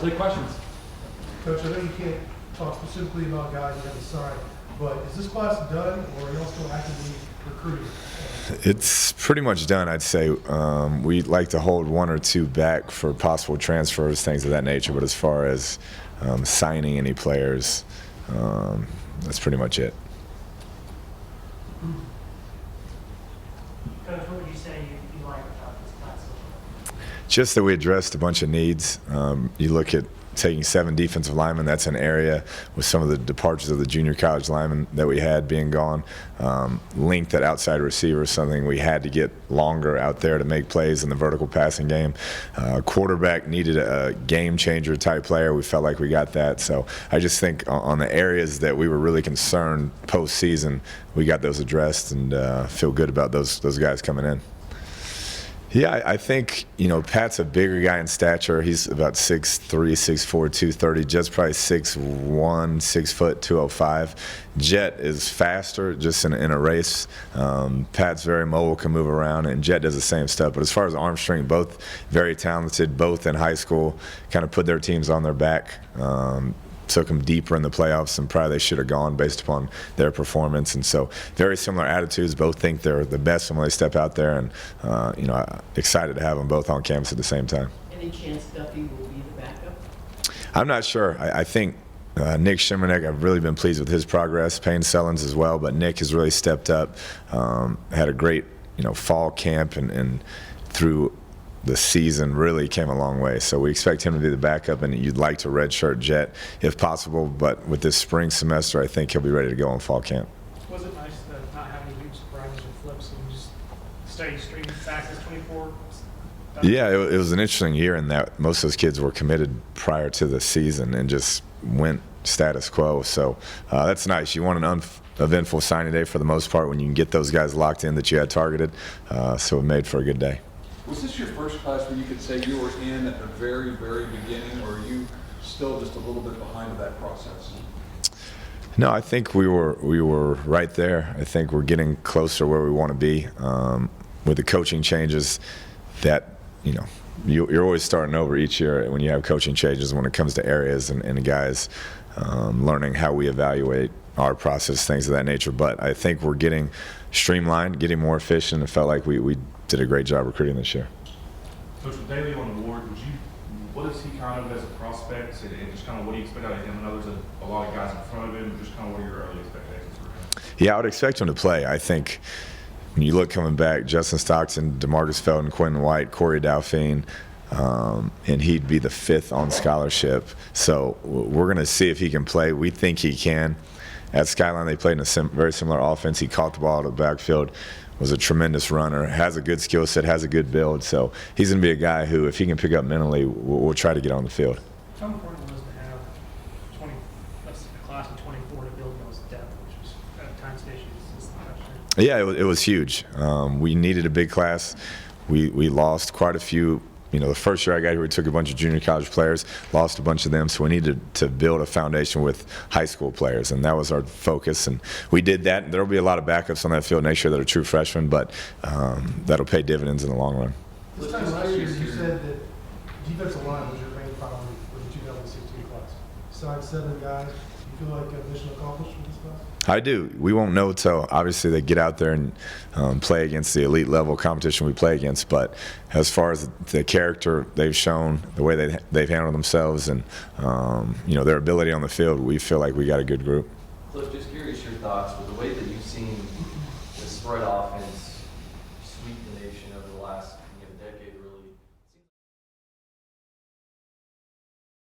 We'll take questions. Coach, I know you can't talk specifically about guys you have to sign, but is this class done, or are y'all still actively recruiting? It's pretty much done, I'd say. We'd like to hold one or two back for possible transfers, things of that nature, but as far as signing any players, that's pretty much it. Coach, what would you say you like about this class so far? Just that we addressed a bunch of needs. You look at taking 7 defensive linemen, that's an area with some of the departures of the junior college linemen that we had being gone. Length at outside receiver is something we had to get longer out there to make plays in the vertical passing game. Quarterback needed a game changer type player. We felt like we got that. So I just think on the areas that we were really concerned postseason, we got those addressed, and feel good about those guys coming in. Yeah, I think, Pat's a bigger guy in stature. He's about 6'3", 6'4", 230. Jet's probably 6'1", 6 foot, 205. Jet is faster just in a race. Pat's very mobile, can move around, and Jet does the same stuff. But as far as arm strength, both very talented, both in high school, kind of put their teams on their back. Took them deeper in the playoffs than probably they should have gone based upon their performance. And so very similar attitudes. Both think they're the best when they step out there, and excited to have them both on campus at the same time. Any chance Duffy will be the backup? I'm not sure. I think Nick Shimernick, I've really been pleased with his progress. Payne Sellens as well, but Nick has really stepped up. Had a great fall camp, and through the season really came a long way. So we expect him to be the backup, and you'd like to redshirt Jet if possible, but with this spring semester, I think he'll be ready to go in fall camp. Was it nice to not have any huge surprises or flips and just stay stream fast as 24? Yeah, it was an interesting year in that most of those kids were committed prior to the season and just went status quo. So that's nice. You want an uneventful signing day for the most part when you can get those guys locked in that you had targeted. So it made for a good day. Was this your first class where you could say you were in at the very, very beginning, or are you still just a little bit behind that process? No, I think we were right there. I think we're getting closer where we want to be. With the coaching changes, that you're always starting over each year when you have coaching changes when it comes to areas and the guys learning how we evaluate our process, things of that nature. But I think we're getting streamlined, getting more efficient. It felt like we did a great job recruiting this year. Coach, with Daly on the board, what is he kind of as a prospect, and just kind of what do you expect out of him? I know there's a lot of guys in front of him, just kind of what are your early expectations for him? Yeah, I would expect him to play. I think when you look coming back, Justin Stockton, DeMarcus Felton, Quentin White, Corey Dauphine, and he'd be the 5th on scholarship. So we're going to see if he can play. We think he can. At Skyline, they played in a very similar offense. He caught the ball out of the backfield, was a tremendous runner, has a good skill set, has a good build. So he's going to be a guy who, if he can pick up mentally, we'll try to get on the field. How important was to have a class of 24 to build those depth, which was at a time station since last year? Yeah, it was huge. We needed a big class. We lost quite a few. The first year I got here, we took a bunch of junior college players, lost a bunch of them, so we needed to build a foundation with high school players, and that was our focus, and we did that. There will be a lot of backups on that field next year that are true freshmen, but that'll pay dividends in the long run. This time last year, you said that defensive line was your main priority for the 2016 class. Besides 7 guys, do you feel like a mission accomplished with this class? I do. We won't know until obviously they get out there and play against the elite level competition we play against. But as far as the character they've shown, the way they've handled themselves, and their ability on the field, we feel like we got a good group. Kliff, just curious your thoughts with the way that you've seen the spread offense sweep the nation over the last